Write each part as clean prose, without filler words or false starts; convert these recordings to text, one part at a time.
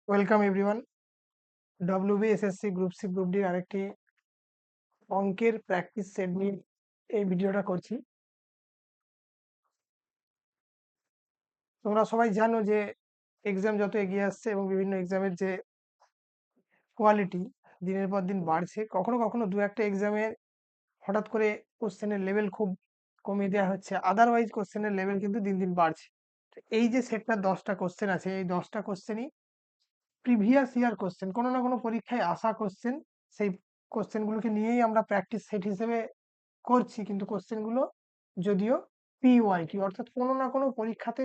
Welcome everyone. WBSSC group C group ডির আরেকটি অঙ্কের প্র্যাকটিস সেট নিয়ে এই ভিডিওটা করছি। তোমরা সবাই জানো যে এক্সাম যত এগিয়ে আসছে এবং বিভিন্ন এক্সামের যে কোয়ালিটি দিনের পর দিন বাড়ছে, কখনো কখনো দু একটা এক্সামে হঠাৎ করে কোশ্চেনের লেভেল খুব কমিয়ে দেওয়া হচ্ছে, আদারওয়াইজ কোশ্চেনের লেভেল কিন্তু দিন দিন বাড়ছে। তো এই যে সেটটা 10টা কোশ্চেন আছে, এই 10টা কোশ্চেনই প্রিভিয়াস ইয়ার কোশ্চেন, কোনো না কোনো পরীক্ষায় আসা কোশ্চেন। সেই কোশ্চেনগুলোকে নিয়েই আমরা প্র্যাকটিস সেট হিসেবে করছি, কিন্তু কোশ্চেনগুলো যদিও পিওয়াইকিউ অর্থাৎ কোনো না কোনো পরীক্ষাতে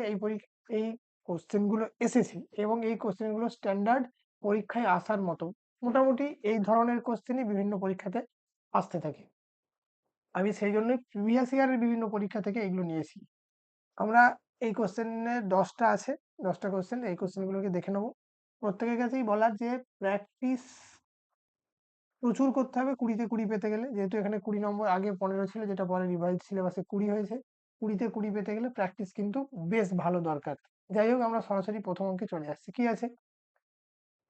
এই কোশ্চেনগুলো এসেছে এবং এই কোশ্চেনগুলো স্ট্যান্ডার্ড পরীক্ষায় আসার মতো। মোটামুটি এই ধরনের কোশ্চেনই বিভিন্ন পরীক্ষাতে আসতে থাকে। আমি সেই জন্যই প্রিভিয়াস ইয়ারের বিভিন্ন পরীক্ষা থেকে এগুলো নিয়েছি। আমরা এই কোশ্চেনে 10টা আছে, 10টা কোশ্চেন, এই কোশ্চেনগুলোকে দেখে নেবো। প্রত্যেকের কাছেই বলার যে প্র্যাকটিস প্রচুর করতে হবে 20-তে 20 পেতে গেলে, যেহেতু এখানে 20 নম্বর, আগে 15 ছিল, যেটা পরে রিভাইজ সিলেবাসে 20 হয়েছে। 20-তে 20 পেতে গেলে প্র্যাকটিস কিন্তু বেশ ভালো দরকার। যাই হোক, আমরা সরাসরি প্রথম অঙ্কে চলে আসছি। কি আছে?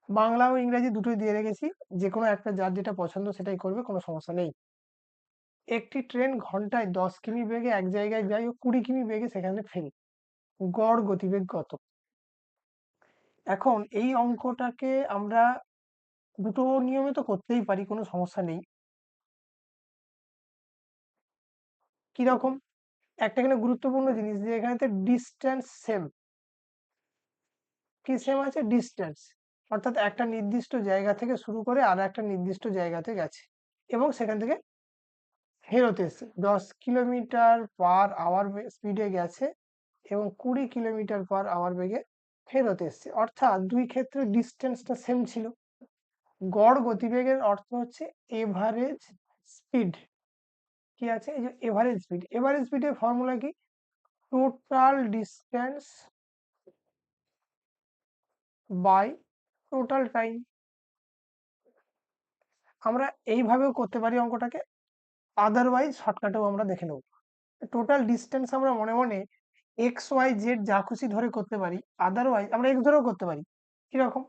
বাংলা ও ইংরেজি দুটোই দিয়ে রেখেছি, যে কোনো একটা যার যেটা পছন্দ সেটাই করবে, কোনো সমস্যা নেই। একটি ট্রেন ঘন্টায় 10 কিমি বেগে এক জায়গায় যায় ও 20 কিমি বেগে সেখানে ফেরে, গড় গতিবেগ কত? এখন এই অঙ্কটাকে আমরা দুটো নিয়মে তো করতেই পারি, কোনো সমস্যা নেই। কিরকম? একটা এখানে গুরুত্বপূর্ণ জিনিস, যে এখানে ডিস্টেন্স সেম। কি সেম আছে? ডিস্টেন্স, অর্থাৎ একটা নির্দিষ্ট জায়গা থেকে শুরু করে আর একটা নির্দিষ্ট জায়গাতে গেছে এবং সেখান থেকে ফেরত এসেছে। 10 কিলোমিটার/আওয়ার স্পিডে গেছে এবং 20 কিলোমিটার/আওয়ার বেগে ফেরত এসছে, অর্থাৎ দুই ক্ষেত্রে ডিস্টেন্সটা সেম ছিল। গড় গতিবেগের অর্থ হচ্ছে এভারেজ স্পিড। কি আছে? এই যে এভারেজ স্পিড, এভারেজ স্পিডের ফর্মুলা কি? Total distance by total time. আমরা এইভাবেও করতে পারি অঙ্কটাকে, আদারওয়াইজ শর্টকাটেও আমরা দেখে নেব। টোটাল ডিস্টেন্স আমরা মনে মনে এক্স ওয়াই জেড যা খুশি ধরে করতে পারি, আদারওয়াইজ আমরা এক্স ধরেও করতে পারি। কিরকম?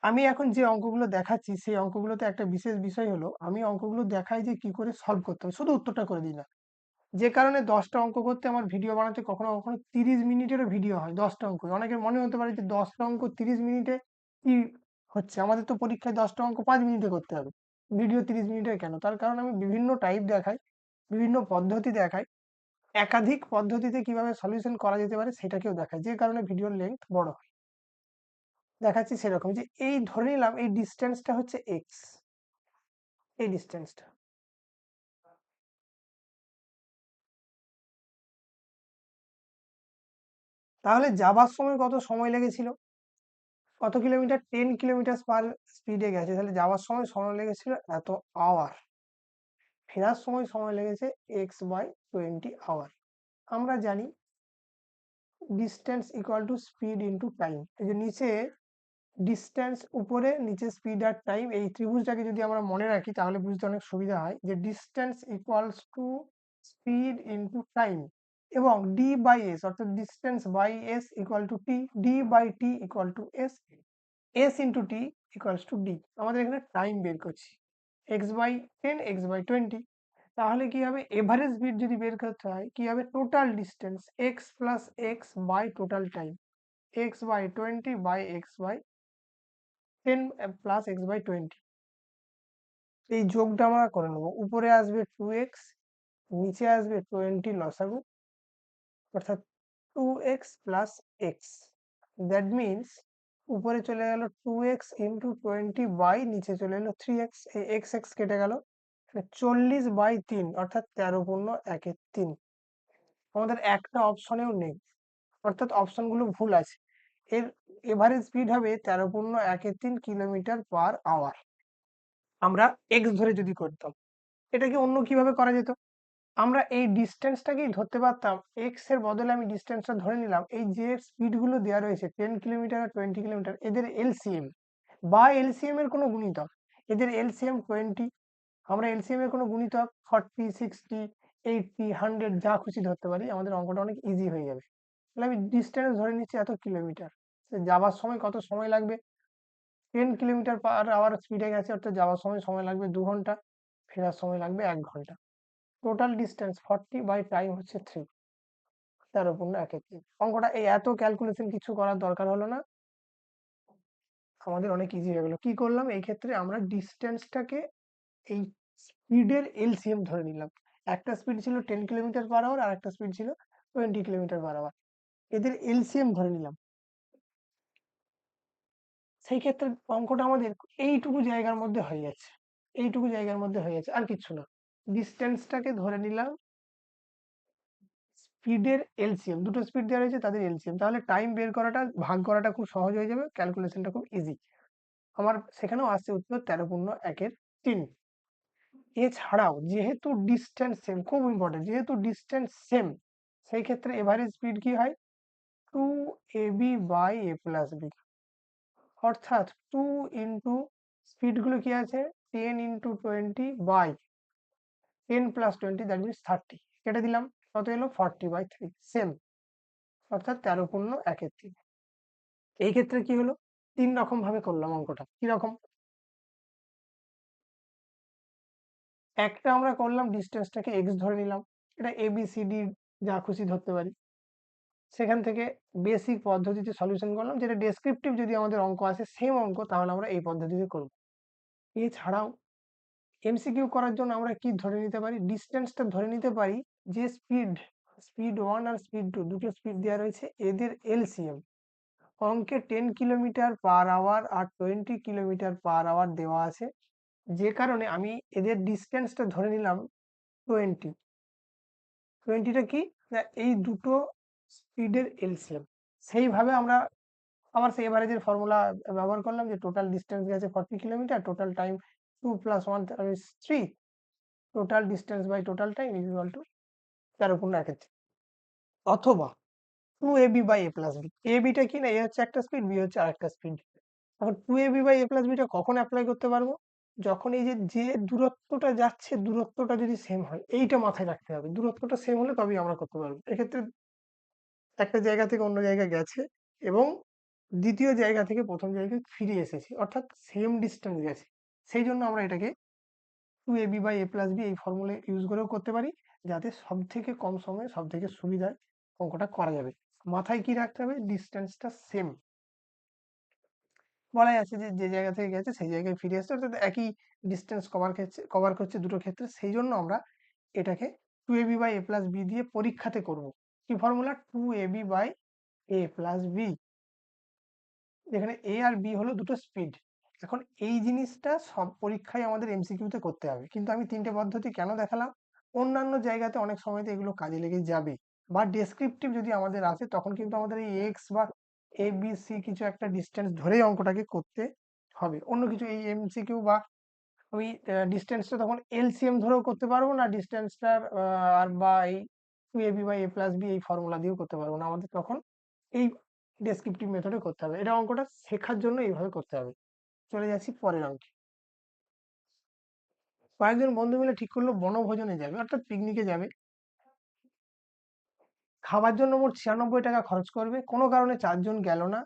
আমি এখন যে অঙ্কগুলো দেখাচ্ছি সেই অঙ্কগুলোতে একটা বিশেষ বিষয় হলো, আমি অঙ্কগুলো দেখাই যে কি করে সলভ করতে হবে, শুধু উত্তরটা করে দিই না। যে কারণে 10টা অঙ্ক করতে আমার ভিডিও বানাতে কখনো কখনো 30 মিনিটেরও ভিডিও হয় 10টা অঙ্ক। অনেকের মনে হতে পারে যে 10টা অঙ্ক 30 মিনিটে কি হচ্ছে, আমাদের তো পরীক্ষায় 10টা অঙ্ক 5 মিনিটে করতে হবে, ভিডিও 30 মিনিটের কেন? তার কারণ আমি বিভিন্ন টাইপ দেখাই, বিভিন্ন পদ্ধতি দেখাই, একাধিক পদ্ধতিতে কিভাবে সলিউশন করা যেতে পারে সেটাকেও দেখাই, যে কারণে ভিডিওর লেন্থ বড় হয়। দেখাচ্ছি সেরকম, যে এই ধরে নিলাম এই ডিস্টেন্সটা হচ্ছে এক্স, এই ডিস্টেন্সটা। তাহলে যাবার সময় কত সময় লেগেছিল? কত কিলোমিটার? 10 কিলোমিটার স্পিডে গেছে, তাহলে যাওয়ার সময় সময় লেগেছিল এত আওয়ার, ফেরার সময় সময় লেগেছে x/20 আওয়ার। আমরা জানি distance equal to speed into time. এই যে নিচে ডিস্টেন্স উপরে, নিচে স্পিড আর টাইম, এই ত্রিভুজটাকে যদি আমরা মনে রাখি তাহলে বুঝতে অনেক সুবিধা হয়, যে distance equals to speed into time, এবং ডি বাই এস অর্থাৎ distance by S equal to T, D by T equal to S, S into T equals to D. আমাদের এখানে টাইম বের করছি, x/10 x/20। তাহলে কি হবে? এভারেজ স্পিড যদি বের করতে হয় কি হবে? Total distance X plus X by total time, x/20 by x/10 plus x/20। এই যোগটা আমরা করে নেবো। উপরে আসবে 2x, নিচে আসবে 20 লসাগু, অর্থাৎ 2x plus x. That means উপরে চলে গেল 2x ইন্টু 20 বাই নিচে চলে এলো 3x, এই এক্স এক্স কেটে গেল, 40/3 অর্থাৎ 13 × 1 = 3। আমাদের একটা অপশনেও নেই, অর্থাৎ অপশনগুলো ভুল আছে। এর এভারেজ স্পিড হবে 13 × 1 = 3 কিলোমিটার/আওয়ার। আমরা এক্স ধরে যদি করতাম, এটাকে অন্য কিভাবে করা যেত? আমরা এই ডিস্টেন্সটাকেই ধরতে পারতাম, এক্স এর বদলে আমি ডিস্টেন্সটা ধরে নিলাম, এই যে স্পিড গুলো দেওয়া রয়েছে 10 কিলোমিটার আর 20 কিলোমিটার, এদের এলসিএম বা এলসিএম এর কোনো গুণিতক, এদের এলসিএম 20, আমরা এলসিএম এর কোনো গুণিতক 40 60 80, 100 যা খুশি ধরতে পারি, আমাদের অঙ্কটা অনেক ইজি হয়ে যাবে। তাহলে আমি ডিস্টেন্স ধরে নিচ্ছি এত কিলোমিটার। যাবার সময় কত সময় লাগবে? 10 কিলোমিটার পার আওয়ার স্পিডে গেছে, অর্থাৎ যাওয়ার সময় সময় লাগবে 2 ঘন্টা, ফেরার সময় লাগবে 1 ঘন্টা। টোটাল ডিস্টেন্স 40 বাই টাইম হচ্ছে 3, 13.13। অঙ্কটা এই এত ক্যালকুলেশন কিছু করার দরকার হলো না, আমাদের অনেক ইজি হয়ে গেল। কি করলাম এই ক্ষেত্রে? আমরা ডিস্টেন্সটাকে এই স্পিডের এলসিএম ধরে নিলাম। একটা স্পিড ছিল 10 কিলোমিটার পার আওয়ার, আর একটা স্পিড ছিল 20 কিলোমিটার পার আওয়ার। এদের এলসিএম ধরে নিলাম। সেই ক্ষেত্রে অঙ্কটা আমাদের এইটুকু জায়গার মধ্যে হয়ে যাচ্ছে, এইটুকু জায়গার মধ্যে হয়ে যাচ্ছে, আর কিচ্ছু না। ডিস্টেন্সটাকে ধরে নিলাম স্পিডের এলসিএম, দুটো স্পিড দেওয়া রয়েছে তাদের এলসিএম, তাহলে টাইম বের করাটা, ভাগ করাটা খুব সহজ হয়ে যাবে, ক্যালকুলেশনটা খুব ইজি। আমার সেখানেও আসছে উত্তর 13.13। এছাড়াও যেহেতু ডিস্টেন্স সেম, খুব ইম্পর্টেন্ট, যেহেতু ডিস্টেন্স সেম, সেই ক্ষেত্রে এভারেজ স্পিড কি হয়? 2ab by a plus B, অর্থাৎ 2 ইন্টু স্পিডগুলো কি আছে, 10 into 20 by 10 plus 20, that means 30, কেটে দিলাম, কত এলো? 40/3, সেম, অর্থাৎ 13.13। এই ক্ষেত্রে কি হলো? 3 রকম ভাবে করলাম অঙ্কটা। কি রকম? একটা আমরা করলাম ডিস্টেন্সটাকে এক্স ধরে নিলাম, এটা ABCD যা খুশি ধরতে পারি। সেখান থেকে বেসিক পদ্ধতিতে সলিউশন করলাম, যেটা ডেসক্রিপটিভ যদি আমাদের অঙ্ক আসে সেম অঙ্ক, তাহলে আমরা এই পদ্ধতিতে করব। এছাড়াও এমসিকিউ করার জন্য আমরা কি ধরে নিতে পারি? ডিস্টেন্সটা ধরে নিতে পারি যে স্পিড 1 আর স্পিড 2, দুটো স্পিড দেওয়া রয়েছে, এদের এলসিএম। অঙ্কে 10 কিলোমিটার পার আওয়ার আর 20 কিলোমিটার পার আওয়ার দেওয়া আছে, যে কারণে আমি এদের ডিস্টেন্সটা ধরে নিলাম 20। 20টা কি না, এই দুটো স্পিডের এলসিএম। সেইভাবে আমরা আবার সেই এভারেজের ফর্মুলা ব্যবহার করলাম, যে টোটাল ডিস্টেন্স গেছে 40 kilometre, total time 2 + 1 = 3, total distance by total time is equal to 13.13। অথবা 2ab by a plus B. ab টা কি না, a হচ্ছে একটা স্পিড, b হচ্ছে আরেকটা স্পিড। এখন 2ab বাই a প্লাস বিটা কখন অ্যাপ্লাই করতে পারবো? যখন এই যে যে দূরত্বটা যাচ্ছে, দূরত্বটা যদি সেম হয়, এইটা মাথায় রাখতে হবে। দূরত্বটা সেম হলে তবেই আমরা করতে পারবো। এক্ষেত্রে একটা জায়গা থেকে অন্য জায়গায় গেছে এবং দ্বিতীয় জায়গা থেকে প্রথম জায়গায় ফিরে এসেছে, অর্থাৎ সেম ডিস্টেন্স গেছে। সেই জন্য আমরা এটাকে 2ab by a plus B এই ফর্মুলা ইউজ করেও করতে পারি, যাতে সব থেকে কম সময়ে সব থেকে সুবিধায় অঙ্কটা করা যাবে। মাথায় কি রাখতে হবে? ডিস্টেন্সটা সেম। বলাই আছে যে যে জায়গা থেকে গেছে সেই জায়গায় ফিরে আসছে, অর্থাৎ একই ডিস্টেন্স কভার করছে দুটো ক্ষেত্রে। সেই জন্য আমরা এটাকে 2ab by a plus B দিয়ে পরীক্ষাতে করব। কি formula? 2ab by a plus B, যেখানে এ আর বি হলো দুটো স্পিড। এখন এই জিনিসটা সব পরীক্ষায় আমাদের এমসিকিউতে করতে হবে, কিন্তু আমি তিনটে পদ্ধতি কেন দেখালাম? অন্যান্য জায়গাতে অনেক সময়তে এগুলো কাজে লেগে যাবে, বা ডেসক্রিপটিভ যদি আমাদের আসে, তখন কিন্তু আমাদের এই এক্স বা এ বি সি কিছু একটা ডিস্টেন্স ধরেই অঙ্কটাকে করতে হবে। অন্য কিছু এই এমসিকিউ বা ওই ডিস্টেন্সটা তখন এলসিএম ধরেও করতে পারবো না, ডিস্টেন্সটার আর বা এই 2ab by a plus B এই ফর্মুলা দিয়েও করতে পারবো না। আমাদের তখন এই ডেসক্রিপটিভ মেথডে করতে হবে। এটা অঙ্কটা শেখার জন্য এইভাবে করতে হবে। চলে যাচ্ছি পরের অঙ্কে। কয়েকজন বন্ধু মিলে ঠিক করলো বনভোজনে যাবে, অর্থাৎ পিকনিকে যাবে। খাবার জন্য মোট 96 টাকা খরচ করবে, কোনো কারণে 4 জন গেল না,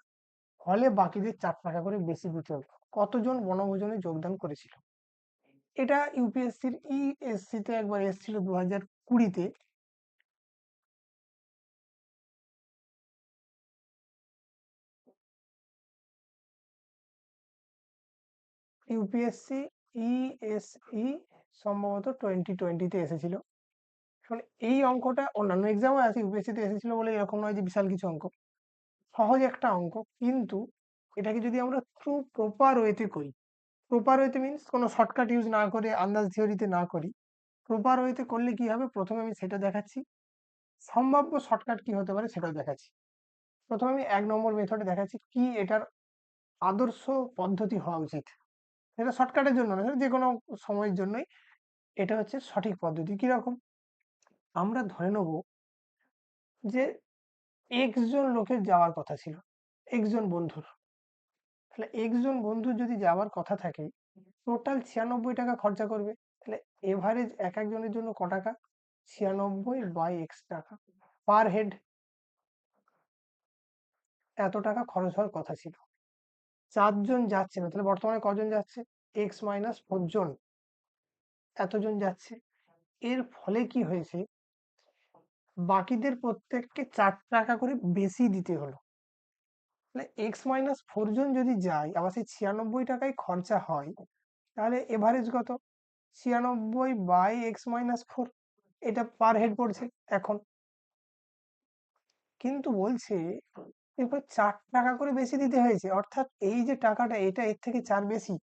ফলে বাকিদের 4 টাকা করে বেশি দিতে হলো। কতজন বনভোজনে যোগদান করেছিল? এটা ইউপিএসসির ইএসসি তে একবার এসেছিল 2020-তে। ইউপিএসসি ইএসই সম্ভবত 2020-তে এসেছিল। এখন এই অঙ্কটা অন্যান্য এক্সামও আছে, ইউপিএসসিতে এসেছিল বলে এরকম নয় যে বিশাল কিছু অঙ্ক। সহজ একটা অঙ্ক, কিন্তু এটাকে যদি আমরা ট্রু প্রপার ওয়েতে করি, প্রপার ওয়েতে মিনস কোনো শর্টকাট ইউজ না করে, আন্দাজ থিওরিতে না করি, প্রপার ওয়েতে করলে কি হবে প্রথমে আমি সেটা দেখাচ্ছি, সম্ভাব্য শর্টকাট কি হতে পারে সেটাও দেখাচ্ছি। প্রথমে আমি 1 নম্বর মেথডে দেখাচ্ছি কি এটার আদর্শ পদ্ধতি হওয়া উচিত। এটা শর্টকাটের জন্য না, সেটা যে কোনো সময়ের জন্যই এটা হচ্ছে সঠিক পদ্ধতি। কিরকম? আমরা ধরে নেব যে এক্স জন লোকের যাওয়ার কথা ছিল, এক্স জন বন্ধুর। তাহলে এক্স জন বন্ধুর যদি যাওয়ার কথা থাকে, টোটাল 96 টাকা খরচা করবে। তাহলে এভারেজ এক একজনের জন্য ক টাকা? 96/x টাকা পার হেড এত টাকা খরচ হওয়ার কথা ছিল। 4 জন যাচ্ছে না, তাহলে বর্তমানে কজন যাচ্ছে? x-4 জন, এতজন যাচ্ছে। এর ফলে কি হয়েছে, বাকিদের প্রত্যেককে 4 টাকা করে বেশি দিতে হলো। তাহলে x-4 জন যদি যায়, আবার সেই 96 টাকায় খরচা হয়, তাহলে এভারেজ কত? 96/x-4, এটা পার হেড পড়ছে এখন। কিন্তু বলছে এরপর 4 টাকা করে বেশি দিতে হয়েছে, অর্থাৎ এই যে টাকাটা, এটা এর থেকে 4 বেশি।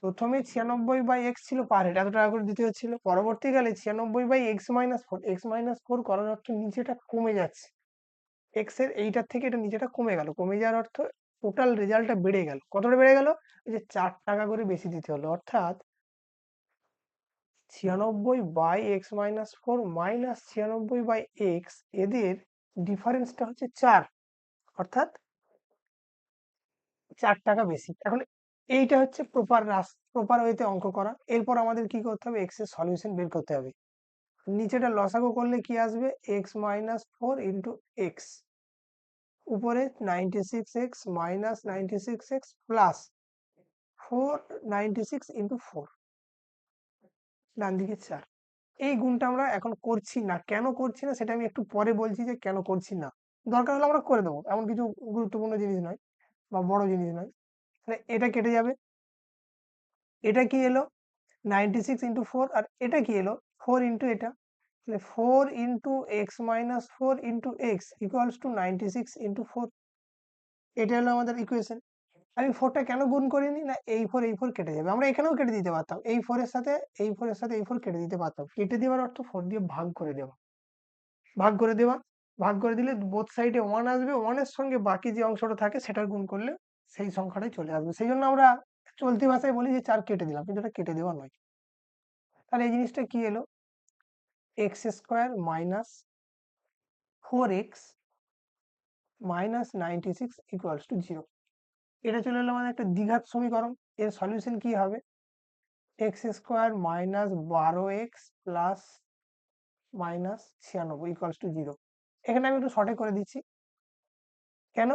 প্রথমে 96/x ছিল পার হেড, এত টাকা করে দিতে হচ্ছিল। পরবর্তীকালে 96/x-4 করার অর্থ নিচেটা কমে যাচ্ছে, এক্স এর এইটার থেকে এটা নিচেটা কমে গেল। কমে যাওয়ার অর্থ টোটাল রেজাল্টটা বেড়ে গেল। কতটা বেড়ে গেল? এই যে 4 টাকা করে বেশি দিতে হলো, অর্থাৎ 96/x-4 মাইনাস 96/x, এদের ডিফারেন্সটা হচ্ছে 4, অর্থাৎ 4 টাকা বেশি। এখন এইটা হচ্ছে প্রপার ওয়েতে অঙ্ক করা। এরপর আমাদের কি করতে হবে? এক্স এর সলিউশন বের করতে হবে। নিচেটা লসাগু করলে কি আসবে? x-4 ইন্টু এক্স, উপরে 96x minus 96x plus 496 into 4, ডান দিকে 4। এই গুণটা আমরা এখন করছি না। কেন করছি না সেটা আমি একটু পরে বলছি যে কেন করছি না। দরকার হলে আমরা করে দেবো, এমন কিছু গুরুত্বপূর্ণ জিনিস নয় বা বড় জিনিস নয়। তাহলে এটা কেটে যাবে। এটা কি এলো? 96 ইন্টু 4, আর এটা কি এলো? 4 ইন্টু এটা। তাহলে 4 into x-4 into x equals to 96 into 4। এটা হলো আমাদের ইকুয়েশন। আমি 4 টা কেন গুণ করিনি? না, এই 4 এই 4 কেটে যাবে। আমরা এখানেও কেটে দিতে পারতাম। এই 4 এর সাথে এই 4 এর সাথে এই 4 কেটে দিতে পারতাম। কেটে দেওয়ার অর্থ 4 দিয়ে ভাগ করে দেওয়া। ভাগ করে দেওয়া, ভাগ করে দিলে বোথ সাইডে 1 আসবে। 1 এর সঙ্গে বাকি যে অংশটা থাকে সেটা গুণ করলে সেই সংখ্যাটাই চলে আসবে। সেইজন্য আমরা চলতি ভাষায় বলি যে 4 কেটে দিলাম, কিন্তু এটা কেটে দেওয়া নয়। তাহলে এই জিনিসটা কি এলো? x² minus 4x minus 96 equals to 0। এটা চলে এলো আমাদের একটা দ্বিঘাত সমীকরণ। এর সলিউশন কি হবে? x² minus 12x plus minus 96 equals to 0। এখানে আমি একটু শর্টে করে দিচ্ছি। কেন?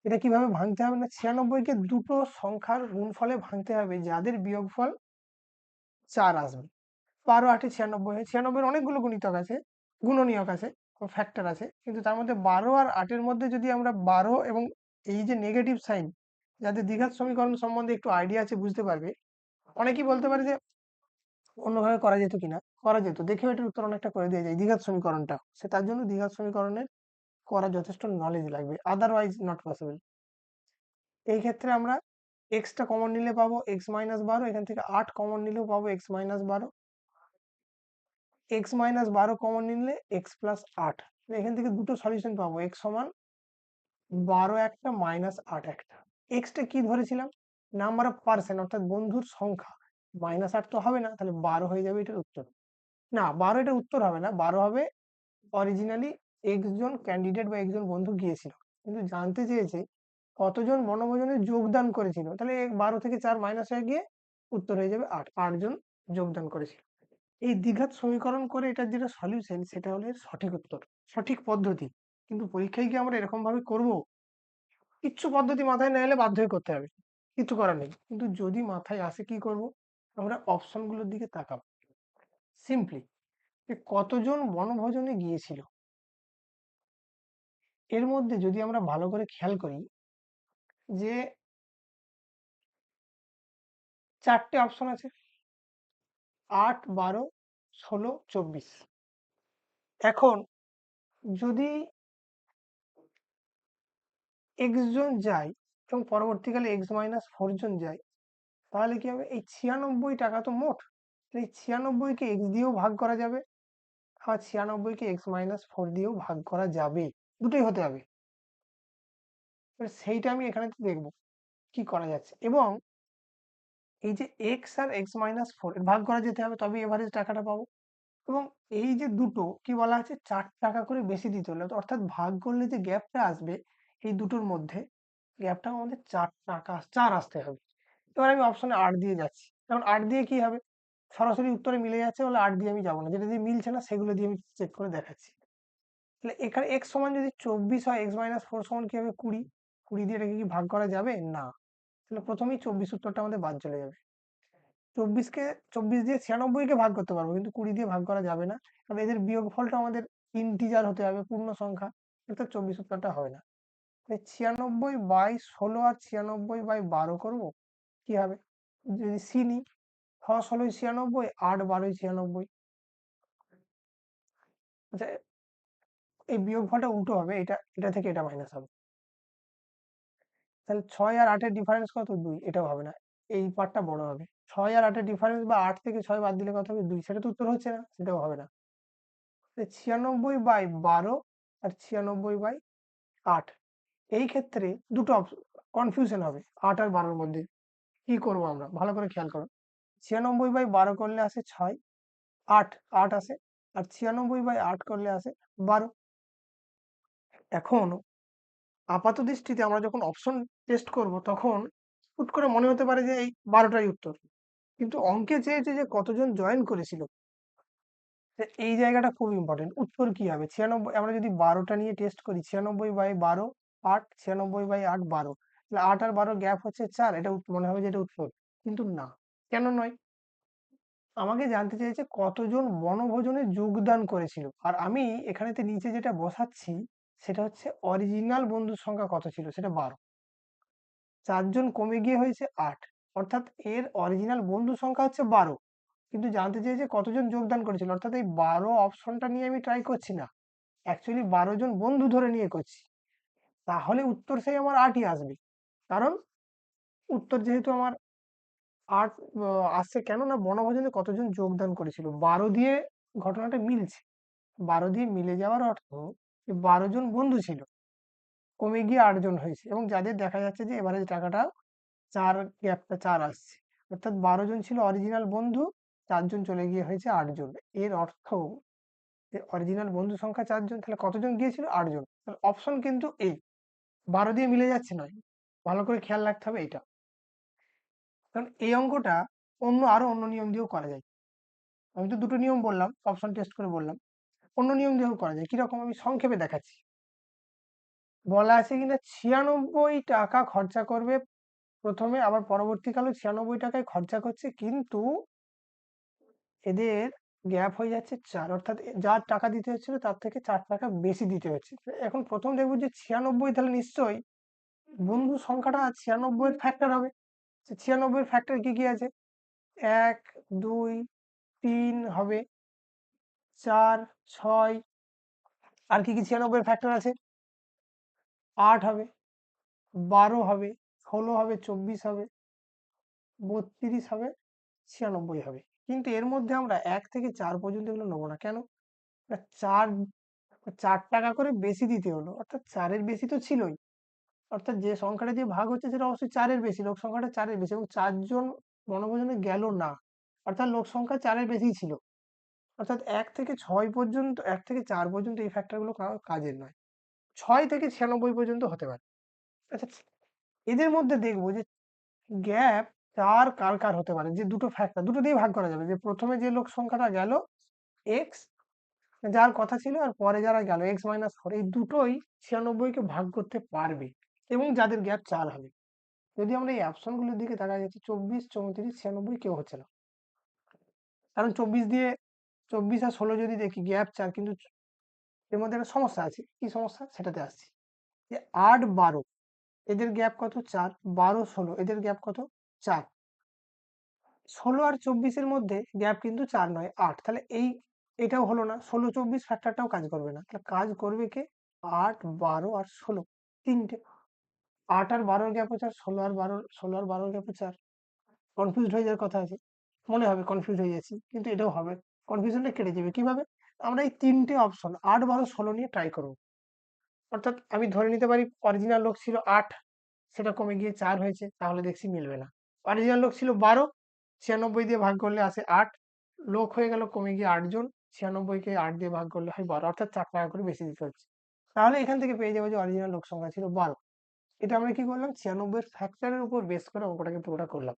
এটা কিভাবে ভাঙতে হবে? না, 96 কে দুটো সংখ্যার গুণফলে ভাঙতে হবে যাদের বিয়োগফল 4 আসবে। 12 8 96 হয়। 96 এর অনেকগুলো গুণিতক আছে, গুণনীয়ক আছে, ফ্যাক্টর আছে, কিন্তু তার মধ্যে 12 আর 8 এর মধ্যে যদি আমরা 12 এবং এই যে নেগেটিভ সাইন, যাদের দ্বিঘাত সমীকরণ সম্বন্ধে একটু আইডিয়া আছে বুঝতে পারবে। অনেকেই বলতে পারে যে অন্যভাবে করা যেত কিনা। করা যেত, দেখেও এটার উত্তর অনেকটা করে দেওয়া যায় দ্বিঘাত সমীকরণটা। সে তার জন্য দ্বিঘাত সমীকরণের করা যথেষ্ট নলেজ লাগবে, আদারওয়াইজ নট পসিবল। এই ক্ষেত্রে আমরা এক্সটা কমন নিলে পাবো x-12, এখান থেকে 8 কমন নিলেও পাবো x-12, x-12 কমন নিলে x প্লাস 8। এখান থেকে দুটো সলিউশন পাবো, x সমান 12 একটা মাইনাস 8 একটা। এক্সটা কি ধরেছিলাম? নাম্বার অফ পার্সন, অর্থাৎ বন্ধুর সংখ্যা। মাইনাস 8 তো হবে না, তাহলে 12 হয়ে যাবে এটার উত্তর। না, 12 এটার উত্তর হবে না। 12 হবে অরিজিনালি একজন ক্যান্ডিডেট বা একজন বন্ধু গিয়েছিল, কিন্তু জানতে চেয়েছে কতজন বনভোজনে যোগদান করেছিল। তাহলে 12 থেকে 4 মাইনাস হয়ে গিয়ে উত্তর হয়ে যাবে 8। 8 জন যোগদান করেছিল। এই দ্বিঘাত সমীকরণ করে এটার যেটা সলিউশন, সেটা হলো এর সঠিক উত্তর, সঠিক পদ্ধতি। কিন্তু পরীক্ষায় কি আমরা এরকম ভাবে করব? কিচ্ছু পদ্ধতি মাথায় না এলে বাধ্য হয়ে করতে হবে, কিছু করার নেই। কিন্তু যদি মাথায় আসে, কি করব? আমরা অপশনগুলোর দিকে তাকাবো। সিম্পলি যে কতজন বনভোজনে গিয়েছিল, এর মধ্যে যদি আমরা ভালো করে খেয়াল করি যে 4টে অপশন আছে, 8 12 16 24। এখন যদি x জন যায় এবং পরবর্তীকালে x-4 জন যায়, তাহলে কি হবে? এই 96 টাকা তো মোট, এই 96 কে x দিয়েও ভাগ করা যাবে, আর 96 কে x-4 দিয়েও ভাগ করা যাবে, দুটোই হতে হবে। এবার সেইটা আমি এখানে দেখবো কি করা যাচ্ছে। এবং এই যে x আর x-4 এর ভাগ করা যেতে হবে, তবে এভারেজ টাকাটা পাবো। এবং এই যে দুটো কি বলা আছে, 4 টাকা করে বেশি দিতে হলো, অর্থাৎ ভাগ করলে যে গ্যাপটা আসবে এই দুটোর মধ্যে, গ্যাপটা আমাদের 4 টাকা 4 আসতে হবে। এবার আমি অপশনে 8 দিয়ে যাচ্ছি, কারণ 8 দিয়ে কি হবে? সরাসরি উত্তরে মিলে যাচ্ছে বলে 8 দিয়ে আমি যাবো না, যেটা দিয়ে মিলছে না সেগুলো দিয়ে আমি চেক করে দেখাচ্ছি। তাহলে এখানে x সমান যদি 24 হয়, x-4 সমান কি হবে 20, 20 দিয়ে এটাকে কি ভাগ করা যাবে না। তাহলে প্রথমেই 24 উত্তরটা আমাদের বাদ চলে যাবে। 24 দিয়ে 96 কে ভাগ করতে পারবো, কিন্তু 20 দিয়ে ভাগ করা যাবে না, কারণ এদের বিয়োগফলটা আমাদের ইন্টিজার হতে হবে, পূর্ণ সংখ্যা, অর্থাৎ 24 উত্তরটা হবে না। 96/16 আর 96/12 করবো, কি হবে যদি সি নিই, 16 96, 8 12 96। আচ্ছা, এই বিয়োগফলটা উল্টো হবে, এটা এটা থেকে এটা মাইনাস হবে, তাহলে 6 আর 8 এর ডিফারেন্স কত 2, এটাও হবে না, এই পার্টটা বড় হবে। 6 আর 8 এর ডিফারেন্স বা 8 থেকে 6 বাদ দিলে কত হবে 2, সেটা তো উত্তর হচ্ছে না, সেটাও হবে না। 96/12 আর 96/8, এই ক্ষেত্রে দুটো কনফিউশন হবে 8 আর 12 মধ্যে। কি করব আমরা, ভালো করে খেয়াল করো। 96/12 করলে আসে 6, 8 8 আসে, আর 96/8 করলে আসে 12। এখন আপাত দৃষ্টিতে আমরা যখন অপশন টেস্ট করব, তখন হুট করে মনে হতে পারে যে এই 12টাই উত্তর, কিন্তু অঙ্কে চেয়েছে যে কতজন জয়েন করেছিল। এই জায়গাটা খুব ইম্পর্টেন্ট। উত্তর কি হবে 96, আমরা যদি 12টা নিয়ে টেস্ট করি, 96/12 8, 96/8 12, তাহলে 8 আর 12 গ্যাপ হচ্ছে 4, এটা মনে হবে যে এটা উত্তর, কিন্তু না। কেন নয়, আমাকে জানতে চেয়েছে কতজন বনভোজনে যোগদান করেছিল, আর আমি এখানেতে নিচে যেটা বসাচ্ছি সেটা হচ্ছে অরিজিনাল বন্ধুর সংখ্যা কত ছিল, সেটা 12, 4 জন কমে গিয়ে হয়েছে 8, অর্থাৎ এর অরিজিনাল বন্ধু সংখ্যা হচ্ছে 12, কিন্তু জানতে চেয়েছে কতজন যোগদান করেছিল, অর্থাৎ এই 12 অপশনটা নিয়ে আমি ট্রাই করছি না, অ্যাকচুয়ালি 12 জন বন্ধু ধরে নিয়ে করছি। তাহলে উত্তর সেই আমার 8ই আসবে, কারণ উত্তর যেহেতু আমার 8 আসছে, কেন না বনভোজনে কতজন যোগদান করেছিল 12 দিয়ে ঘটনাটা মিলছে। 12 দিয়ে মিলে যাওয়ার অর্থ যে 12 জন বন্ধু ছিল, কমে গিয়ে 8 জন হয়েছে, এবং যাদের দেখা যাচ্ছে যে এভারেজ টাকাটা 4, গ্যাপটা 4 আসছে, অর্থাৎ 12 জন ছিল অরিজিনাল বন্ধু, 4 জন চলে গিয়ে হয়েছে 8 জন। এর অর্থ যে অরিজিনাল বন্ধু সংখ্যা 4 জন, তাহলে কতজন গিয়েছিল 8 জন। তাহলে অপশন কিন্তু এ, 12 দিয়ে মিলে যাচ্ছে নয়, ভালো করে খেয়াল রাখতে হবে এটা। কারণ এই অঙ্কটা আরো অন্য নিয়ম দিয়েও করা যায়। আমি তো দুটো নিয়ম বললাম, অপশন টেস্ট করে বললাম, অন্য নিয়ম দিয়েও করা যায়। কিরকম আমি সংক্ষেপে দেখাচ্ছি। বলা আছে কিনা 96 টাকা খরচা করবে প্রথমে, আবার পরবর্তীকালে 96 টাকায় খরচা করছে, কিন্তু এদের গ্যাপ হয়ে যাচ্ছে 4, অর্থাৎ যার টাকা দিতে হচ্ছিল তার থেকে 4 টাকা বেশি দিতে হচ্ছে। এখন প্রথম দেখবো যে 96, তাহলে নিশ্চয়ই বন্ধু সংখ্যাটা 96 এর ফ্যাক্টর হবে। 96 এর ফ্যাক্টর কি কি আছে, 1 2 3 হবে, 4 6, আর কি কি 96 এর ফ্যাক্টর আছে, 8 হবে, 12 হবে, 16 হবে, 24 হবে, 32 হবে, 96 হবে। কিন্তু এর মধ্যে আমরা 1 থেকে 4 পর্যন্ত এগুলো নেবো না, কেন না, 4 টাকা করে বেশি দিতে হলো, অর্থাৎ 4 এর বেশি তো ছিলই, অর্থাৎ যে সংখ্যাটা দিয়ে ভাগ হচ্ছে সেটা অবশ্যই 4 এর বেশি, লোক সংখ্যাটা 4 এর বেশি, এবং 4 জন বনভোজনে গেল না, অর্থাৎ লোক সংখ্যা 4 এর বেশিই ছিল, অর্থাৎ 1 থেকে 6 পর্যন্ত, 1 থেকে 4 পর্যন্ত এই ফ্যাক্টর গুলো কাজের নয়, 6 থেকে 96 পর্যন্ত হতে পারে। আচ্ছা, এদের মধ্যে দেখবো যে গ্যাপ 4 কার কার হতে পারে, যে দুটো ফ্যাক্টর, দুটো দিয়ে ভাগ করা যাবে, যে প্রথমে যে লোক সংখ্যাটা গেল এক্স, যার কথা ছিল, আর পরে যারা গেল x-4, এই দুটোই 96 কে ভাগ করতে পারবে, এবং যাদের গ্যাপ 4 হবে। যদি আমরা এই অপশন গুলোর দিকে দেখা যাচ্ছে 24 34 96 কেউ হচ্ছে না, কারণ 24 আর 16 যদি দেখি গ্যাপ 4, কিন্তু এর মধ্যে একটা সমস্যা আছে, কি সমস্যা সেটাতে আসছি। যে 8 12 এদের গ্যাপ কত 4, 12 16 এদের গ্যাপ কত 4, 16 আর 24 এর মধ্যে গ্যাপ কিন্তু 4 নয় 8, তাহলে এটাও হলো না, 16 24 ফ্যাক্টরটাও কাজ করবে না, তাহলে কাজ করবে কে 8 12 আর 16, তিনটে। 8 আর 12 গ্যাপ হচ্ছে 4, 16 আর 12 গ্যাপ হচ্ছে 4। কনফিউজড হয়ে যাওয়ার কথা আছে, মনে হবে কনফিউজ হয়ে যাচ্ছি, কিন্তু এটাও হবে, কনফিউশনটা কেটে যাবে কিভাবে, আমরা এই তিনটে অপশন 8 12 16 নিয়ে ট্রাই করব। অর্থাৎ আমি ধরে নিতে পারি অরিজিনাল লোক ছিল 8, সেটা কমে গিয়ে 4 হয়েছে, তাহলে দেখছি মিলবে না। অরিজিনাল লোক ছিল 12, 96 দিয়ে ভাগ করলে আসে 8, লোক হয়ে গেল কমে গিয়ে 8 জন, 96 কে 8 দিয়ে ভাগ করলে হয় 12, অর্থাৎ 4 টাকা করে বেশি দিতে হচ্ছে। তাহলে এখান থেকে পেয়ে যাবো যে অরিজিনাল লোক সংখ্যা ছিল 12। এটা আমরা কি করলাম 96 এর ফ্যাক্টরের উপর বেস করে অঙ্কটাকে পুরোটা করলাম।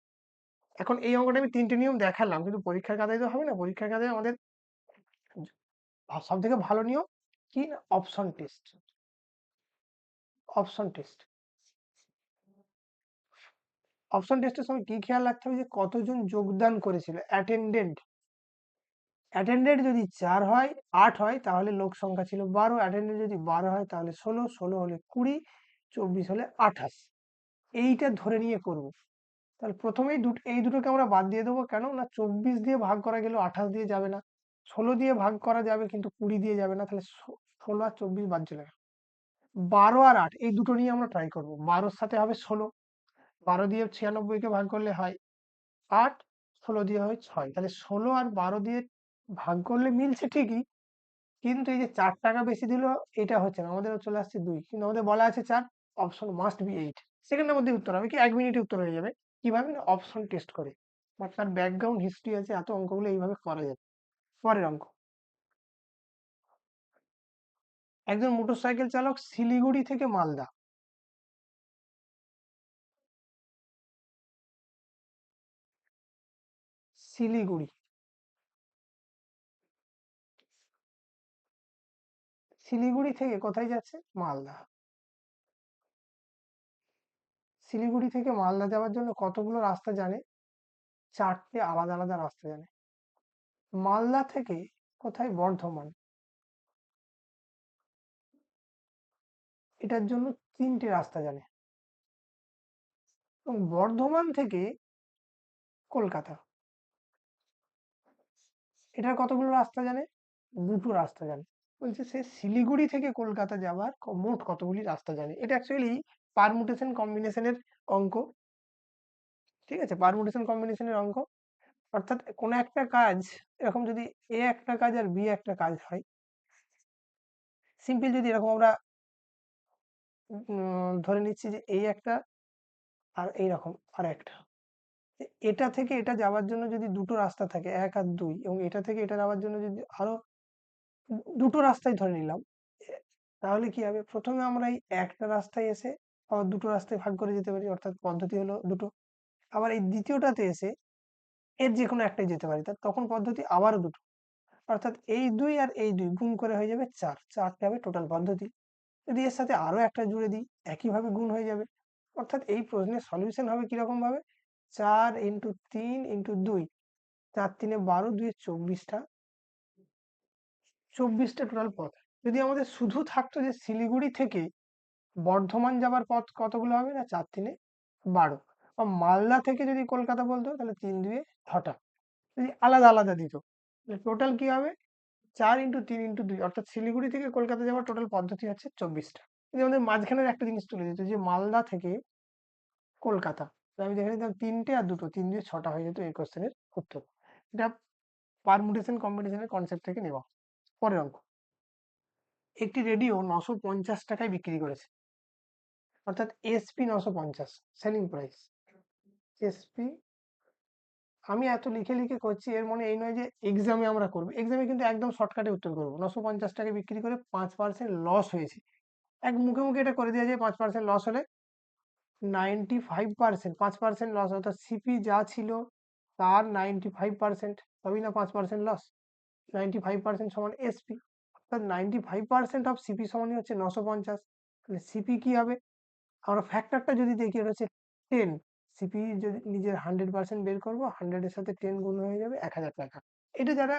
এখন এই অঙ্কটা আমি 3টে নিয়ম দেখালাম, কিন্তু পরীক্ষার খাতায় তো হবে না। পরীক্ষার খাতায় আমাদের সব থেকে ভালো নিয়ম কি, option test. Option test option টেস্টের সময় কি খেয়াল রাখতে হবে, যে কতজন যোগদান করেছিল, অ্যাটেন্ডেন্ট। অ্যাটেন্ডেন্ট যদি 4 হয়, 8 হয়, তাহলে লোক সংখ্যা ছিল 12। অ্যাটেন্ডেন্ট যদি 12 হয় তাহলে 16, 16 হলে 20, 24 হলে 28। এইটা ধরে নিয়ে করব। তাহলে প্রথমেই এই দুটোকে আমরা বাদ দিয়ে দেবো। কেন না, 24 দিয়ে ভাগ করা গেলেও 28 দিয়ে যাবে না, 16 দিয়ে ভাগ করা যাবে কিন্তু 20 দিয়ে যাবে না, তাহলে 16 আর 24 বাদ চলে গেল। 12 আর 8 এই দুটো নিয়ে আমরা ট্রাই করবো। 12-র সাথে হবে 16, 12 দিয়ে 96 কে ভাগ করলে হয় 8, 16 দিয়ে হয় 6। তাহলে 16 আর 12 দিয়ে ভাগ করলে মিলছে ঠিকই, কিন্তু এই যে 4 টাকা বেশি দিল, এটা হচ্ছে না, আমাদের চলে আসছে 2, কিন্তু আমাদের বলা আছে 4। Option must be 8। সেকেন্ডের মধ্যে উত্তর হবে কি, 1 মিনিটে উত্তর হয়ে যাবে। কিভাবে না, অপশন টেস্ট করে, বা তার ব্যাকগ্রাউন্ড হিস্ট্রি আছে, এত অঙ্কগুলো এইভাবে করা যাবে। পরের অঙ্ক, একজন মোটরসাইকেল চালক শিলিগুড়ি থেকে মালদা, শিলিগুড়ি শিলিগুড়ি থেকে কোথায় যাচ্ছে, মালদা। শিলিগুড়ি থেকে মালদা যাওয়ার জন্য কতগুলো রাস্তা জানে, 4টে আলাদা আলাদা রাস্তা জানে। মালদা থেকে কোথায়, বর্ধমান, এটার জন্য 3টে রাস্তা জানে। এবং বর্ধমান থেকে কলকাতা, এটার কতগুলো রাস্তা জানে, 2টো রাস্তা জানে। বলছে সে শিলিগুড়ি থেকে কলকাতা যাওয়ার মোট কতগুলি রাস্তা জানে। এটা অ্যাকচুয়ালি পারমুটেশন কম্বিনেশনের অঙ্ক। ঠিক আছে, পারমুটেশন কম্বিনেশনের অঙ্ক। অর্থাৎ কোনো একটা কাজ, এরকম যদি এ একটা কাজ আর বি একটা কাজ হয়, সিম্পল যদি এরকম আমরা ধরে নিচ্ছি যে এই একটা আর এইরকম আর একটা, এটা থেকে এটা যাওয়ার জন্য যদি 2টো রাস্তা থাকে, 1 আর 2, এবং এটা থেকে এটা যাওয়ার জন্য যদি আরো 2টো রাস্তায় ধরে নিলাম, তাহলে কি হবে, প্রথমে আমরা এই একটা রাস্তায় এসে আবার 2টো রাস্তায় ভাগ করে যেতে পারি, অর্থাৎ পদ্ধতি হলো দুটো। আবার এই দ্বিতীয়টাতে এসে এর যে কোনো একটাই যেতে পারি, তখন পদ্ধতি আবারও দুটো। অর্থাৎ এই 2 আর এই 2 গুণ করে হয়ে যাবে 4, 4টে হবে টোটাল পদ্ধতি। যদি এর সাথে আরো একটা জুড়ে দিই, একইভাবে গুণ হয়ে যাবে। অর্থাৎ এই প্রশ্নের সলিউশন হবে কিরকম ভাবে, 4 ইন্টু 3 ইন্টু 2, 4 3 12, 2 24টা, 24টা টোটাল পথ। যদি আমাদের শুধু থাকতো যে শিলিগুড়ি থেকে বর্ধমান যাবার পথ কতগুলো হবে না, 4 3 12। বা মালদা থেকে যদি কলকাতা বলতো, তাহলে 3 2 6টা। যদি আলাদা আলাদা দিত, টোটাল কি হবে, 4 ইন্টু 3 ইন্টু 2, অর্থাৎ শিলিগুড়ি থেকে কলকাতা যাওয়ার টোটাল পদ্ধতি হচ্ছে 24টা। যদি আমাদের মাঝখানের একটা জিনিস তুলে দিত, যে মালদা থেকে কলকাতা, আমি দেখে নিতাম 3টে আর 2টো, 3 2 6টা হয়ে যেত এই কোশ্চেনের উত্তর। এটা পারমুটেশন কম্বিনেশনের কনসেপ্ট থেকে নেওয়া। পরের অঙ্ক, একটি রেডিও 950 টাকায় বিক্রি করেছে, অর্থাৎ এসপি 950, সেলিং প্রাইস এসপি। আমি এত লিখে লিখে করছি, এর মানে এই নয় যে এক্সামে আমরা করবো। এক্সামে কিন্তু একদম শর্টকাটে উত্তর করবো। 950 টাকায় বিক্রি করে 5% লস হয়েছে, এক মুখে মুখে এটা করে দেওয়া যায়। 5% লস হলে 95%, 5% লস, অর্থাৎ সিপি যা ছিল তার 95%, তবেই না 5% লস। 95% সমান এসপি, অর্থাৎ 95% অফ সিপি সমানই হচ্ছে 950। তাহলে সিপি কি হবে, আমরা ফ্যাক্টরটা যদি দেখি, এটা হচ্ছে 10। সিপি যদি নিজের 100% বের করবো, 100-এর সাথে 10 গুণ হয়ে যাবে 1000 টাকা। এটা যারা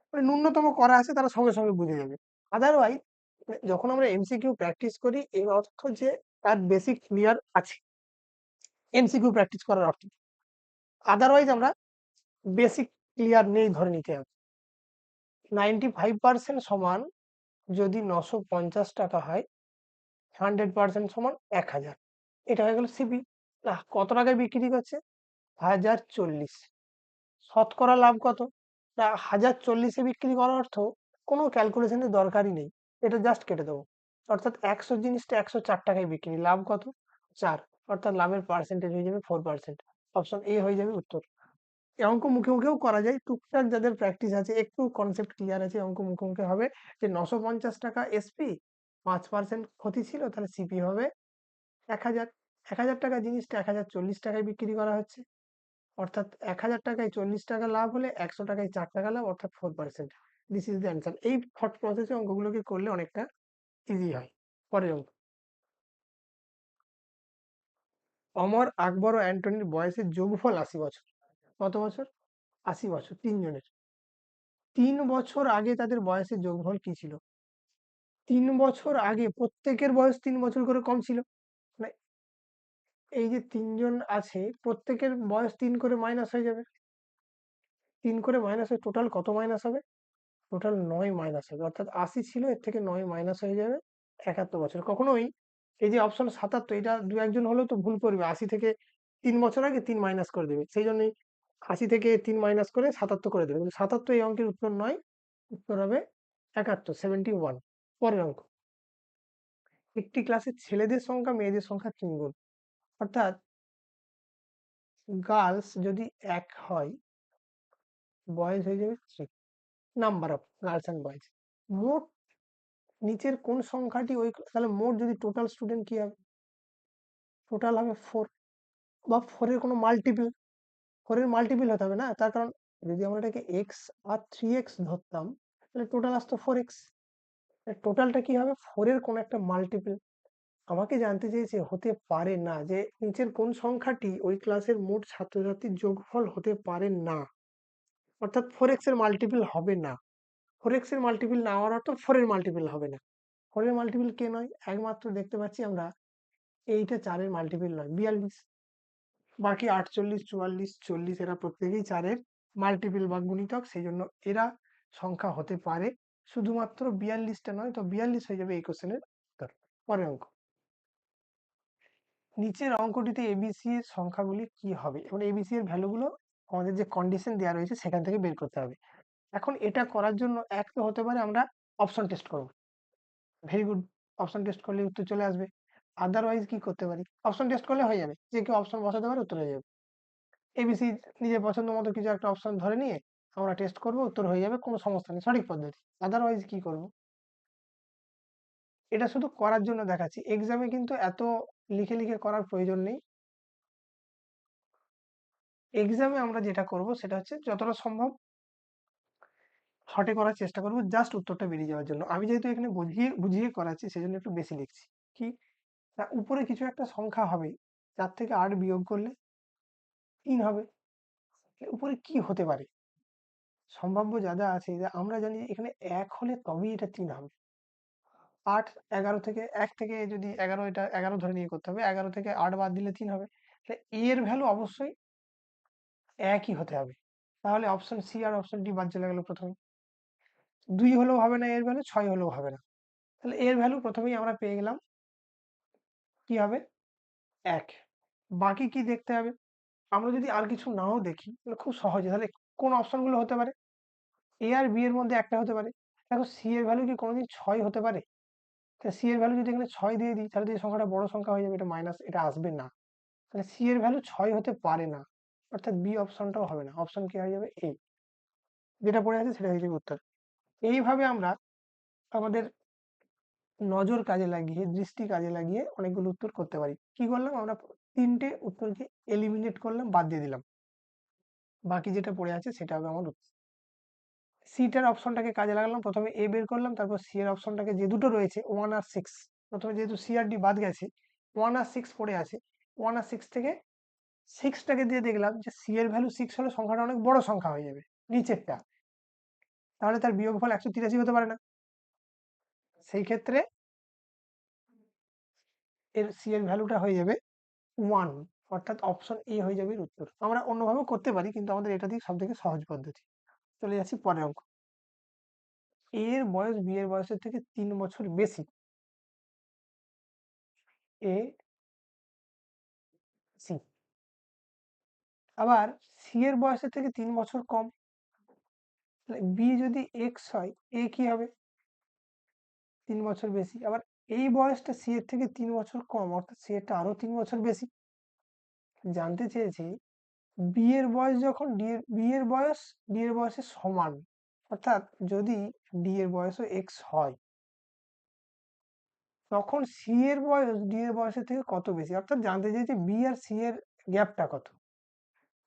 মানে ন্যূনতম করা আছে তারা সঙ্গে সঙ্গে বুঝে যাবে। আদারওয়াইজ যখন আমরা এমসিকিউ প্র্যাকটিস করি, এর অর্থ যে তার বেসিক ক্লিয়ার আছে, এমসিকিউ প্র্যাকটিস করার অর্থ। আদারওয়াইজ আমরা বেসিক ক্লিয়ার নেই ধরে নিতে হবে। 95% সমান যদি 950 টাকা হয়, 100% সমান 1000। এটা হয়ে গেল সিপি। না, কত টাকায় বিক্রি করছে, 1040। শতকরা লাভ কত, না 1040-এ বিক্রি করার অর্থ কোনো ক্যালকুলেশনের দরকারই নেই, এটা জাস্ট কেটে দেবো। অর্থাৎ 100 জিনিসটা 104 টাকায় বিক্রি, লাভ কত, 4, অর্থাৎ লাভের পার্সেন্টেজ হয়ে যাবে 4%। অপশন এ হয়ে যাবে উত্তর। এই অঙ্ক মুখে মুখেও করা যায়, টুকটাক যাদের প্র্যাকটিস আছে, একটু কনসেপ্ট ক্লিয়ার আছে, অঙ্ক মুখে মুখে হবে যে 950 টাকা এসপি, 5% ক্ষতি ছিল, তাহলে সিপি হবে 1000। 1000 টাকা জিনিসটা 1040 টাকায় বিক্রি করা হচ্ছে, অর্থাৎ 1000 টাকায় 40 টাকা লাভ হলে 100 টাকায় 4 টাকা লাভ, অর্থাৎ 4%। This is the answer. এই থট প্রসেসে অঙ্কগুলোকে করলে অনেকটা ইজি হয়। পরের অঙ্ক, অমর, আকবর ও অ্যান্টনির বয়সের যোগফল 80 বছর। কত বছর? 80 বছর তিনজনের। 3 বছর আগে তাদের বয়সের যোগফল কি ছিল? 3 বছর আগে প্রত্যেকের বয়স 3 বছর করে কম ছিল। মানে এই যে তিনজন আছে প্রত্যেকের বয়স 3 করে মাইনাস হয়ে যাবে। 3 করে মাইনাস হয়ে টোটাল কত মাইনাস হবে? টোটাল 9 মাইনাস হবে। অর্থাৎ 80 ছিল, এর থেকে 9 মাইনাস হয়ে যাবে 71 বছর। কখনোই এই যে অপশন 77, এটা দু একজন হলেও তো ভুল করবে। 80 থেকে 3 বছর আগে 3 মাইনাস করে দেবে, সেই জন্যই 80 থেকে 3 মাইনাস করে 77 করে দেবে। কিন্তু 77 এই অঙ্কের উত্তর নয়, উত্তর হবে 71, 71। পরের অঙ্ক, একটি ক্লাসের ছেলেদের সংখ্যা মেয়েদের সংখ্যা 3 গুণ। অর্থাৎ গার্লস যদি 1 হয়, বয়েজ হয়ে যাবে 3। Number of girls and boys. মোট নিচের কোন সংখ্যাটি ওই, তাহলে মোট যদি টোটাল স্টুডেন্ট কি হবে? টোটাল হবে 4, বা 4 এর কোনো মাল্টিপল। 4 এর মাল্টিপল হতে হবে না, তার কারণ যদি আমরা এটাকে এক্স আর 3x ধরতাম, তাহলে টোটাল আসতো 4x। টোটালটা কি হবে? 4 এর কোনো একটা মাল্টিপল। আমাকে জানতে চেয়েছে হতে পারে না, যে নিচের কোন সংখ্যাটি ওই ক্লাসের মোট ছাত্রছাত্রীর যোগফল হতে পারে না। অর্থাৎ 4x এর মাল্টিপল হবে না। 4x এর মাল্টিপল না হওয়ার অর্থ 4 এর মাল্টিপল হবে না। 4 এর মাল্টিপল কে নয়? একমাত্র দেখতে পাচ্ছি আমরা এইটা 4 এর মাল্টিপল নয়, 42। বাকি 48, 44, 40 এরা প্রত্যেকেই 4 এর মাল্টিপল বা গুণিতক, সেই জন্য এরা সংখ্যা হতে পারে। শুধুমাত্র 42টা নয়, তো 42 হয়ে যাবে এই কোশ্চেনের উত্তর। পরের অঙ্ক, নিচের অঙ্কটিতে এবিসি এর সংখ্যাগুলি কি হবে? এবং এবিসি এর ভ্যালুগুলো আমাদের যে কন্ডিশন দেওয়া রয়েছে সেখান থেকে বের করতে হবে। এখন এটা করার জন্য এক তো হতে পারে আমরা অপশন টেস্ট করব। ভেরি গুড, অপশন টেস্ট করলে উত্তর চলে আসবে। আদারওয়াইজ কি করতে পারি? অপশন টেস্ট করলে হয়ে যাবে, যে কেউ অপশন বসাতে পারে, উত্তর হয়ে যাবে। এবিসি নিজের পছন্দ মতো কিছু একটা অপশন ধরে নিয়ে আমরা টেস্ট করব, উত্তর হয়ে যাবে, কোনো সমস্যা নেই, সঠিক পদ্ধতি। আদারওয়াইজ কি করব? এটা শুধু করার জন্য দেখাচ্ছি, এক্সামে কিন্তু এত লিখে লিখে করার প্রয়োজন নেই। এক্সামে আমরা যেটা করব সেটা হচ্ছে যতটা সম্ভব শর্টে করার চেষ্টা করব, জাস্ট উত্তরটা বেরিয়ে যাওয়ার জন্য। আমি যেহেতু এখানে বুঝিয়ে বুঝিয়ে করাচ্ছি, সেই জন্য একটু বেশি লিখছি। কি না, উপরে কিছু একটা সংখ্যা হবে, 4 থেকে 8 বিয়োগ করলে 3 হবে। উপরে কি হতে পারে? সম্ভাব্য যা যা আছে, যে আমরা জানি যে এখানে 1 হলে তবেই এটা 3 হবে। 8, 11 থেকে 1 থেকে যদি 11, এটা 11 ধরে নিয়ে করতে হবে। 11 থেকে 8 বাদ দিলে 3 হবে। তাহলে এর ভ্যালু অবশ্যই একই হতে হবে। তাহলে অপশন সি আর অপশন ডি বাদ চলে গেল প্রথমে। 2 হলেও হবে না এর ভ্যালু, 6 হলেও হবে না। তাহলে এর ভ্যালু প্রথমেই আমরা পেয়ে গেলাম, কি হবে? 1। বাকি কি দেখতে হবে? আমরা যদি আর কিছু নাও দেখি তাহলে খুব সহজে, তাহলে কোন অপশনগুলো হতে পারে? এ আর বি এর মধ্যে একটা হতে পারে। দেখো সি এর ভ্যালু কি কোনোদিন 6 হতে পারে? তাহলে সি এর ভ্যালু যদি এখানে 6 দিয়ে দিই, তাহলে তো এই সংখ্যাটা বড় সংখ্যা হয়ে যাবে, এটা মাইনাস, এটা আসবে না। তাহলে সি এর ভ্যালু 6 হতে পারে না, অর্থাৎ বি অপশনটাও হবে না। অপশন কি হয়ে যাবে? এ। যেটা পড়ে আছে সেটা হয়ে যাবে উত্তর। এইভাবে আমরা আমাদের নজর কাজে লাগিয়ে, দৃষ্টি কাজে লাগিয়ে অনেকগুলো উত্তর করতে পারি। কি করলাম আমরা? 3টে উত্তরকে এলিমিনেট করলাম, বাদ দিয়ে দিলাম। বাকি যেটা পড়ে আছে সেটা হবে আমার উত্তর। সিটার অপশনটাকে কাজে লাগালাম, প্রথমে এ বের করলাম, তারপর সি এর অপশনটাকে, যে দুটো রয়েছে 1 আর 6, প্রথমে যেহেতু সি আর ডি বাদ গেছে, 1 আর 6 পড়ে আছে, 1 আর 6 থেকে 6টাকে দিয়ে দেখলাম যে সি এর ভ্যালু 6 হলে সংখ্যাটা অনেক বড় সংখ্যা হয়ে যাবে নিচেরটা, তাহলে তার বিয়োগফল 183 হতে পারে না। সেই ক্ষেত্রে এর সি এর ভ্যালুটা হয়ে যাবে 1, অর্থাৎ অপশন এ হয়ে যাবে এর উত্তর। আমরা অন্যভাবেও করতে পারি, কিন্তু আমাদের এটা দিয়ে সব থেকে সহজ পদ্ধতি। চলে যাচ্ছি পরের অঙ্ক। এ এর বয়স বি এর বয়সের থেকে 3 বছর বেশি। এ, সি। আবার সি এর বয়সের থেকে 3 বছর কম। বি যদি এক্স হয়, এ কি হবে? 3 বছর বেশি। আবার এই বয়সটা সি এর থেকে 3 বছর কম, অর্থাৎ সি এরটা আরো 3 বছর বেশি। জানতে চেয়েছি বি এর বয়স যখন ডি এর বয়সের সমান, অর্থাৎ যদি ডি এর বয়সও এক্স হয়, তখন সি এর বয়স ডি এর বয়সের থেকে কত বেশি? অর্থাৎ জানতে চেয়েছি বি আর সি এর গ্যাপটা কত।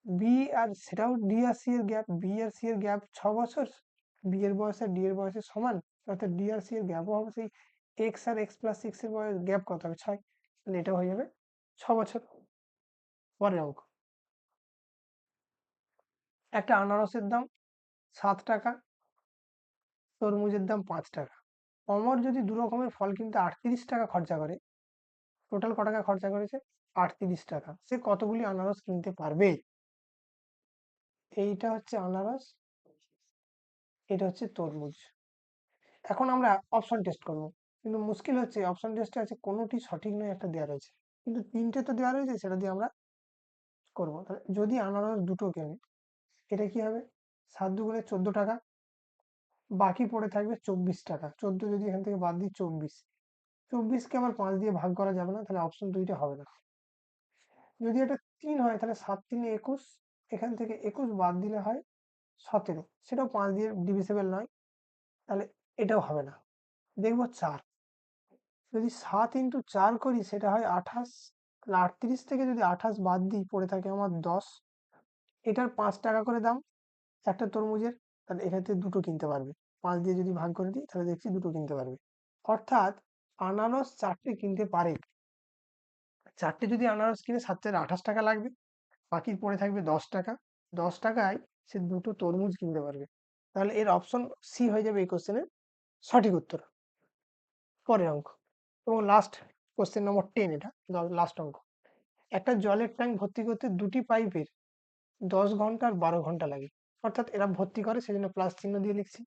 বি আর সেটাও ডি আর সি এর গ্যাপ, বি আর সি এর গ্যাপ 6 বছর, বি এর বয়স আর ডি এর বয়সের সমান, অর্থাৎ ডি আর সি এর গ্যাপও হবে সেই এক্স আর এক্স প্লাস সিক্স এর বয়স গ্যাপ কত হবে 6, তাহলে এটা হয়ে যাবে 6 বছর। পরের অঙ্ক, একটা আনারসের দাম 7 টাকা, তরমুজের দাম 5 টাকা। অমর যদি দু রকমের ফল কিনতে 38 টাকা খরচা করে, টোটাল ক টাকা খরচা করেছে? 38 টাকা। সে কতগুলি আনারস কিনতে পারবে? এইটা হচ্ছে আনারস, এটা হচ্ছে তরমুজ। এখন আমরা অপশন টেস্ট করব, কিন্তু মুশকিল হচ্ছে অপশন টেস্টে আছে কোনোটি সঠিক নয় একটা দেওয়া রয়েছে, কিন্তু তিনটে তো দেওয়া রয়েছে, সেটা দিয়ে আমরা করবো। তাহলে যদি আনারস দুটো কেনে, এটা কি হবে? 7 দুগুণে 14 টাকা, বাকি পড়ে থাকবে 24 টাকা। 14 যদি এখান থেকে বাদ দিই 24, 24কে আবার 5 দিয়ে ভাগ করা যাবে না, তাহলে অপশন দুইটা হবে না। যদি এটা 3 হয় তাহলে 7 3 21, এখান থেকে 21 বাদ দিলে হয় 17, সেটাও 5 দিয়ে ডিভিসেবল নয়, তাহলে এটাও হবে না। দেখবো 4, যদি 7 × 4 করি সেটা হয় 28, তাহলে 38 থেকে যদি 28 বাদ দিই পড়ে থাকে আমার 10। এটার 5 টাকা করে দাম একটা তরমুজের, তাহলে এখান থেকে দুটো কিনতে পারবে। 5 দিয়ে যদি ভাগ করে দিই তাহলে দেখছি দুটো কিনতে পারবে, অর্থাৎ আনারস 4টে কিনতে পারে। 4টে যদি আনারস কিনে 7 × 28 টাকা লাগবে, বাকি পড়ে থাকবে 10 টাকা। 10 টাকায় সে দুটো তরমুজ কিনতে পারবে, তাহলে এর অপশন সি হয়ে যাবে এই কোশ্চেনের সঠিক উত্তর। পরের অঙ্ক এবং লাস্ট, কোশ্চেন নম্বর 10, এটা লাস্ট অঙ্ক। একটা জলের ট্যাঙ্ক ভর্তি করতে দুটি পাইপের 10 ঘন্টা আর 12 ঘন্টা লাগে, অর্থাৎ এরা ভর্তি করে সেজন্য প্লাস চিহ্ন দিয়ে লিখছি।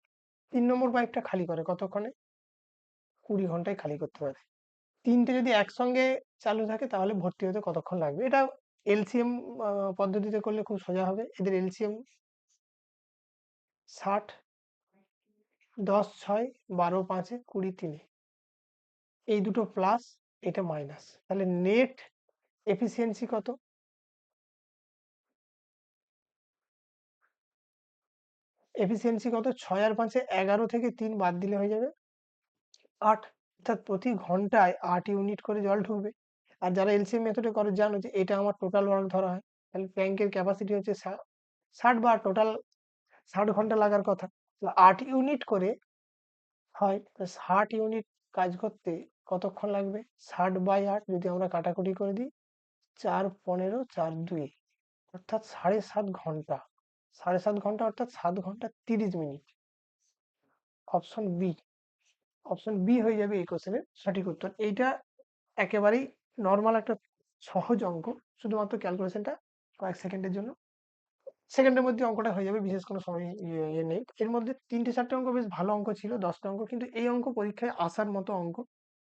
3 নম্বর পাইপটা খালি করে কতক্ষণে? 20 ঘন্টায় খালি করতে পারে। তিনটে যদি একসঙ্গে চালু থাকে তাহলে ভর্তি হতে কতক্ষণ লাগবে? এটা এলসিএম পদ্ধতিতে করলে খুব সোজা হবে। এদের এলসিএম 60, 10 6, 12 5, 20 3, এই দুটো প্লাস, এটা মাইনাস, তাহলে নেট এফিসিয়েন্সি কত? এফিসিয়েন্সি কত? 6 আর 5 11 থেকে 3 বাদ দিলে হয়ে যাবে 8, অর্থাৎ প্রতি ঘন্টায় 8 ইউনিট করে জল ঢুকবে। আর যারা এলসিএম মেথডে করে জানো যে এটা আমার টোটাল ওয়ার্ক ধরা হয়, তাহলে ট্যাঙ্কের ক্যাপাসিটি হচ্ছে 60, বা টোটাল 60 ঘন্টা লাগার কথা, 8 ইউনিট করে হয়, 60 ইউনিট কাজ করতে কতক্ষণ লাগবে? 60/8 যদি আমরা কাটাকুটি করে দিই, 4 15 4 2, অর্থাৎ 7.5 ঘন্টা। 7.5 ঘন্টা অর্থাৎ 7 ঘন্টা 30 minute. Option B, option B হয়ে যাবে এই কোশ্চেনের সঠিক উত্তর। এইটা একেবারেই নর্মাল একটা সহজ অঙ্ক, শুধুমাত্র ক্যালকুলেশনটা কয়েক সেকেন্ডের জন্য, সেকেন্ডের মধ্যে অঙ্কটা হয়ে যাবে, বিশেষ কোনো সময় ইয়ে নেই। এর মধ্যে 3টে 4টে অঙ্ক বেশ ভালো অঙ্ক ছিল, 10টা অঙ্ক, কিন্তু এই অঙ্ক পরীক্ষায় আসার মতো অঙ্ক।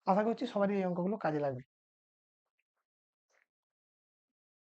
আশা করছি সবারই এই অঙ্কগুলো কাজে লাগবে।